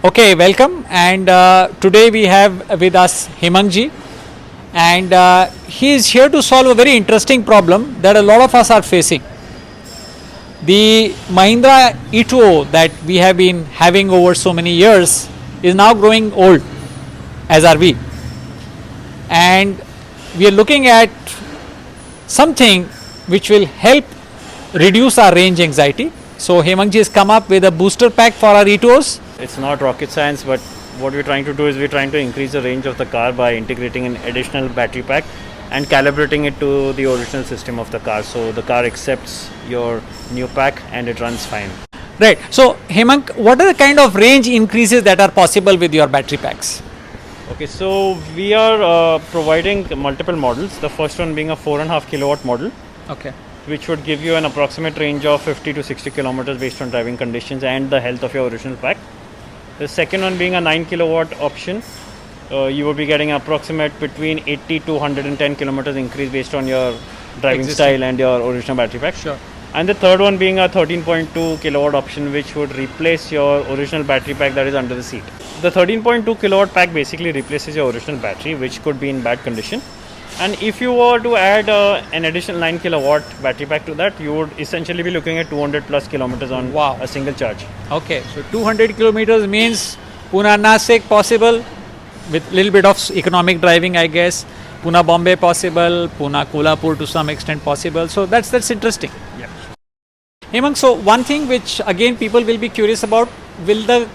Okay, welcome, and today we have with us Hemang ji, and he is here to solve a very interesting problem that a lot of us are facing. The Mahindra E2O that we have been having over so many years is now growing old, as are we, and we are looking at something which will help reduce our range anxiety. So Hemang ji has come up with a booster pack for our E2Os. It's not rocket science, but what we're trying to do is we're trying to increase the range of the car by integrating an additional battery pack and calibrating it to the original system of the car. So the car accepts your new pack and it runs fine. Right. So Hemang, what are the kind of range increases that are possible with your battery packs? Okay, so we are providing multiple models. The first one being a 4.5 kilowatt model. Okay. Which would give you an approximate range of 50 to 60 kilometers based on driving conditions and the health of your original pack. The second one being a 9 kilowatt option, you will be getting approximate between 80 to 110 kilometers increase based on your driving style and your original battery pack. Sure. And the third one being a 13.2 kilowatt option, which would replace your original battery pack that is under the seat. The 13.2 kilowatt pack basically replaces your original battery, which could be in bad condition. And if you were to add an additional 9 kilowatt battery pack to that, you would essentially be looking at 200 plus kilometers on a single charge. Okay, so 200 kilometers means Pune-Nasik possible with little bit of economic driving, I guess. Pune-Bombay possible, Pune-Kolhapur to some extent possible. So that's interesting. Yeah. Hemang, so one thing which again people will be curious about, will the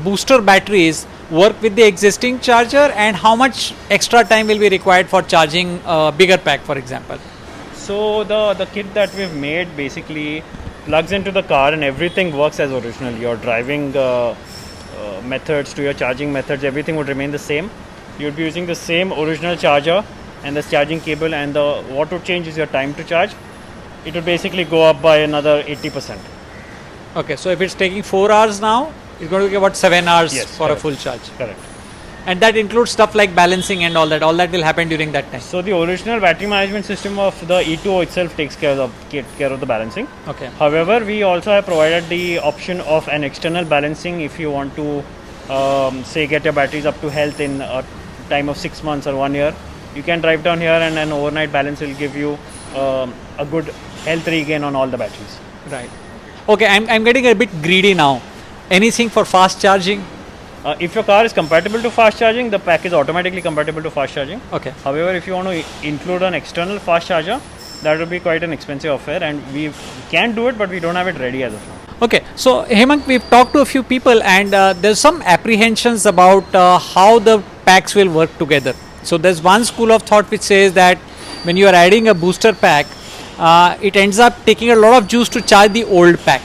booster batteries work with the existing charger, and how much extra time will be required for charging a bigger pack, for example? So the kit that we've made basically plugs into the car and everything works as original. Your driving methods to your charging methods, everything would remain the same. You'd be using the same original charger and the charging cable, and what would change is your time to charge. It would basically go up by another 80%. Okay, so if it's taking 4 hours now, it's going to take about 7 hours for correct. a full charge. Correct. And that includes stuff like balancing and all that. All that will happen during that time. So the original battery management system of the E2O itself takes care of the balancing. Okay. However, we also have provided the option of an external balancing if you want to, say, get your batteries up to health in a time of 6 months or 1 year. You can drive down here and an overnight balance will give you a good health regain on all the batteries. Right. Okay, I'm getting a bit greedy now. Anything for fast charging? If your car is compatible to fast charging, the pack is automatically compatible to fast charging. Okay. However, if you want to include an external fast charger, that would be quite an expensive affair, and we can do it, but we don't have it ready as of now. Okay, so Hemang, we've talked to a few people, and there's some apprehensions about how the packs will work together. So there's one school of thought which says that when you are adding a booster pack, it ends up taking a lot of juice to charge the old pack.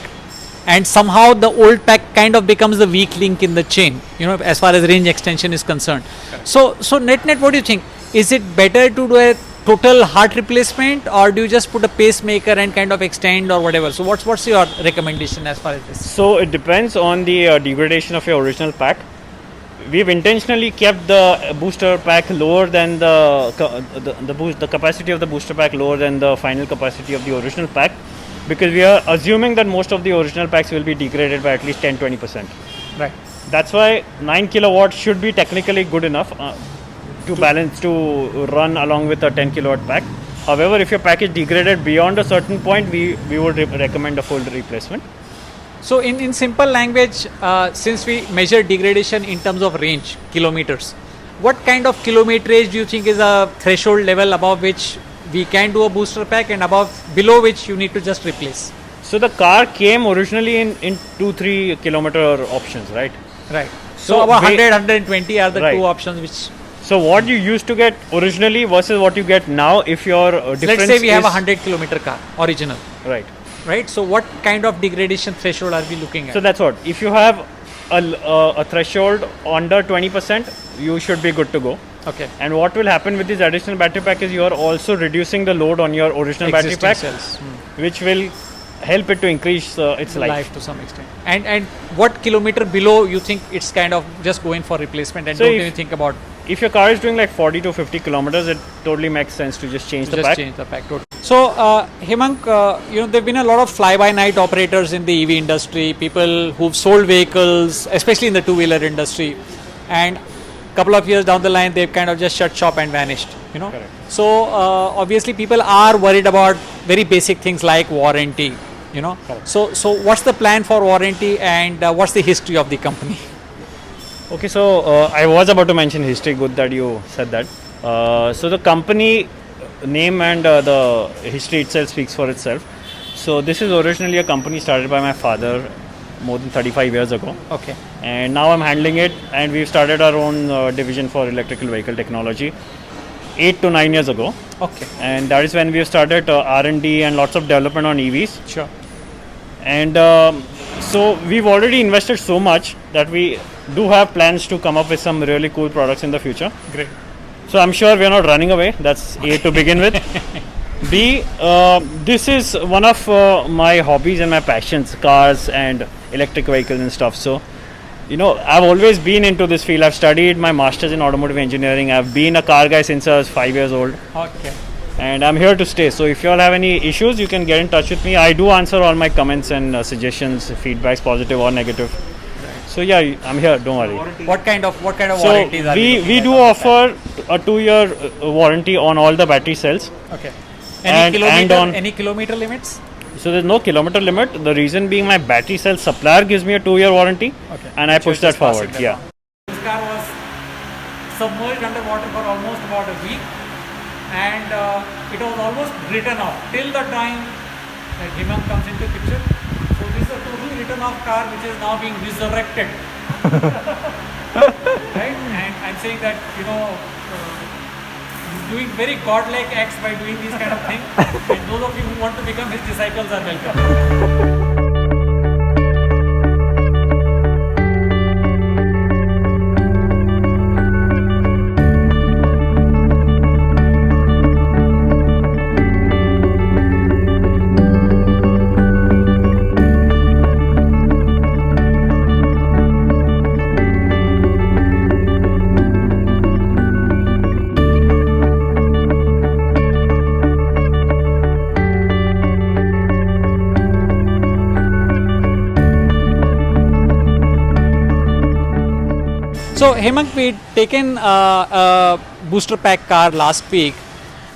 And somehow the old pack kind of becomes the weak link in the chain, as far as range extension is concerned. Correct. So net, what do you think? Is it better to do a total heart replacement, or do you just put a pacemaker and kind of extend or whatever? So what's your recommendation as far as this? So it depends on the degradation of your original pack. We've intentionally kept the booster pack lower than the capacity of the booster pack lower than the final capacity of the original pack, because we are assuming that most of the original packs will be degraded by at least 10-20%. Right. That's why 9 kilowatts should be technically good enough to balance to run along with a 10 kilowatt pack. However, if your pack is degraded beyond a certain point, we would recommend a full replacement. So in simple language, since we measure degradation in terms of range, kilometers, what kind of kilometerage do you think is a threshold level above which we can do a booster pack, and below which you need to just replace? So the car came originally in 2-3 kilometer options, right? Right. So about 100, 120 are the two options which... So what you used to get originally versus what you get now, if your difference let's say we have a 100 kilometer car, original. Right. right? So what kind of degradation threshold are we looking at? So that's what. If you have a threshold under 20%, you should be good to go. okay. And what will happen with this additional battery pack is you are also reducing the load on your original battery Existing pack, cells. which will help it to increase its life. To some extent. And what kilometer below you think it's kind of just going for replacement and So don't if- even think about If your car is doing like 40 to 50 kilometers, it totally makes sense to just change the just pack. change the pack totally. So Hemang, there've been a lot of fly-by-night operators in the EV industry, people who've sold vehicles, especially in the two-wheeler industry, and couple of years down the line they've kind of just shut shop and vanished. Correct. So obviously people are worried about very basic things like warranty. Correct. So what's the plan for warranty and what's the history of the company? Okay, so I was about to mention history. Good that you said that. So the company name and the history itself speaks for itself. So this is originally a company started by my father more than 35 years ago. Okay. And now I'm handling it, and we've started our own division for electrical vehicle technology 8 to 9 years ago. Okay. And that is when we have started R&D and lots of development on EVs. Sure. And so we've already invested so much that we do have plans to come up with some really cool products in the future. Great. So I'm sure we're not running away. That's A to begin with. B, this is one of my hobbies and my passions, cars and electric vehicles and stuff. So, I've always been into this field. I've studied my master's in automotive engineering. I've been a car guy since I was 5 years old. Okay. And I'm here to stay. So if you all have any issues, you can get in touch with me. I do answer all my comments and suggestions, feedbacks, positive or negative. So yeah, I'm here. Don't worry. What kind of So warranties are we do offer a 2-year warranty on all the battery cells. Okay. and Any kilometer limits? So there's no kilometer limit. The reason being my battery cell supplier gives me a 2-year warranty, Okay. and I push that just pass forward. it down. Yeah. This car was submerged underwater for almost about a week, and it was almost written off till the time that Hemang comes into picture. So this is a totally written off car which is now being resurrected. Right? And I'm saying that he's doing very godlike acts by doing these kind of things. And those of you who want to become his disciples are welcome. So Hemang, we'd taken a booster pack car last week,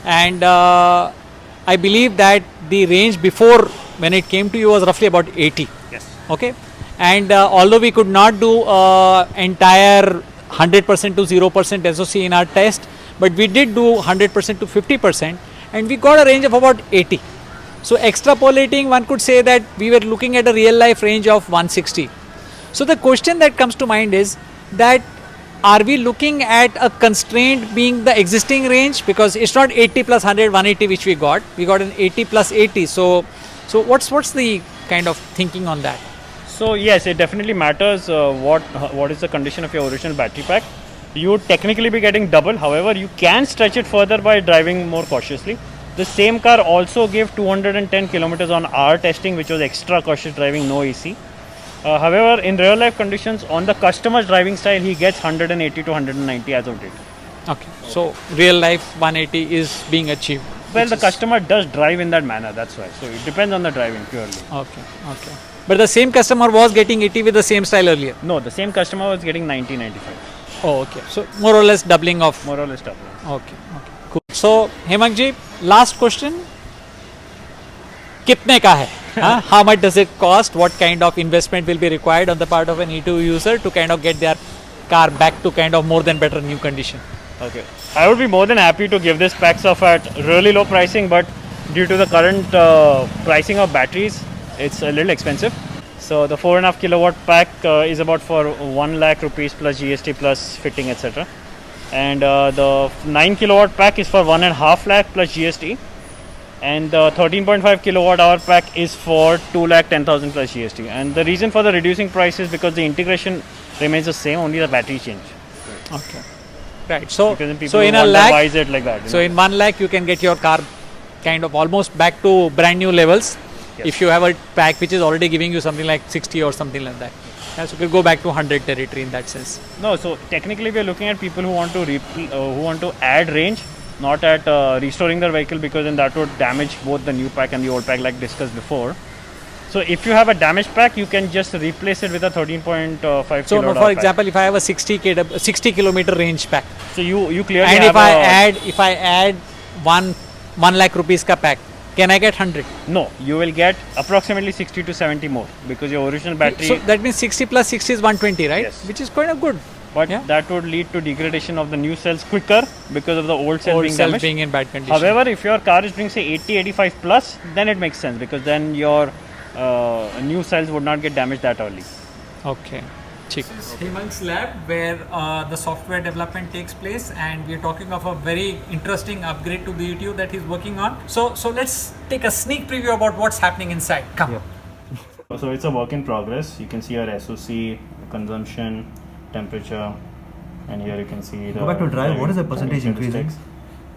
and I believe that the range before when it came to you was roughly about 80. Yes. Okay, and although we could not do entire 100% to 0% SOC in our test, but we did do 100% to 50%, and we got a range of about 80. So extrapolating, one could say that we were looking at a real life range of 160. So the question that comes to mind is that are we looking at a constraint being the existing range, because it's not 80 plus 100 180 which we got an 80 plus 80. So what's the kind of thinking on that? So yes, it definitely matters what is the condition of your original battery pack. You would technically be getting double. However, you can stretch it further by driving more cautiously. The same car also gave 210 kilometers on our testing, which was extra cautious driving, no AC. However, in real life conditions, on the customer's driving style, he gets 180 to 190 as of date. Okay, so real life 180 is being achieved. Well, which the is- customer does drive in that manner, that's why. So it depends on the driving purely. Okay. But the same customer was getting 80 with the same style earlier. No, the same customer was getting 90, 95. Oh, okay. So more or less doubling of. More or less double. Okay. Cool. So Hemang ji, last question. कितने का है? How much does it cost? What kind of investment will be required on the part of an E2 user to kind of get their car back to kind of more than better new condition? Okay. I would be more than happy to give this packs off at really low pricing, but due to the current pricing of batteries, it's a little expensive. So the 4.5 kilowatt pack is about for 1 lakh rupees plus GST plus fitting, etc. And the 9 kilowatt pack is for 1.5 lakh plus GST. and the 13.5 kilowatt hour pack is for 2,10,000 plus GST. And the reason for the reducing price is because the integration remains the same, only the battery change. Okay. Right. So, Because then people so in a wonder lakh, why is it like that? so in 1 lakh you can get your car kind of almost back to brand new levels. Yes. If you have a pack which is already giving you something like 60 or something like that. Yeah, so you could go back to 100 territory in that sense. No, so technically we are looking at people who want to who want to add range, not at restoring their vehicle, because then that would damage both the new pack and the old pack, like discussed before. So if you have a damaged pack, you can just replace it with a 13.5 So kilowatt for hour pack. example, if I have a 60 kilometer range pack, So you clearly and have if I add 1 lakh rupees ka pack, can I get 100? no, you will get approximately 60 to 70 more, because your original battery. So that means 60 plus 60 is 120, right? Yes. Which is quite a good. but yeah. that would lead to degradation of the new cells quicker because of the old cells Old being cells damaged. being in bad condition. However, if your car is doing say 80, 85 plus, then it makes sense, because then your new cells would not get damaged that early. Okay. This is Hemant's lab where the software development takes place, and we are talking of a very interesting upgrade to the ETU that he's working on. So let's take a sneak preview about what's happening inside. Come. Yeah. So it's a work in progress. You can see our SOC, consumption, temperature, and here you can see the. Go back to drive. What is the percentage increasing?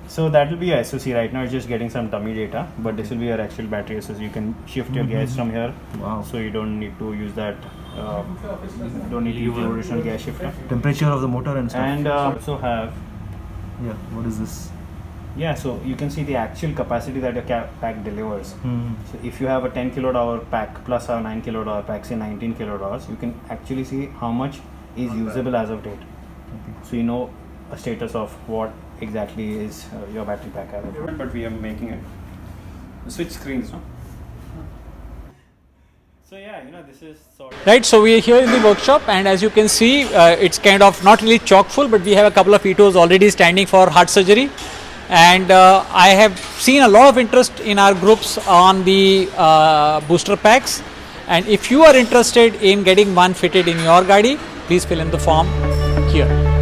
So that will be a SOC. Right now it's just getting some dummy data, but this will be your actual battery SOC. You can shift your gas from here. Wow. So you don't need to use that. Don't need to use the original gas shifter. Temperature of the motor and stuff. And also have. Yeah. What is this? Yeah, so you can see the actual capacity that your pack delivers. Hmm. So if you have a 10 kilowatt hour pack plus a 9 kilowatt hour pack, say 19 kilowatt hours, you can actually see how much is usable as of date. Okay. So you know a status of what exactly is your battery pack as of date. But we are making it. Switch screens, no? So yeah, this is sort of... Right, so we are here in the workshop, and as you can see, it's kind of not really chock full, but we have a couple of ETOs already standing for heart surgery. And I have seen a lot of interest in our groups on the booster packs. And if you are interested in getting one fitted in your Gadi, please fill in the form here.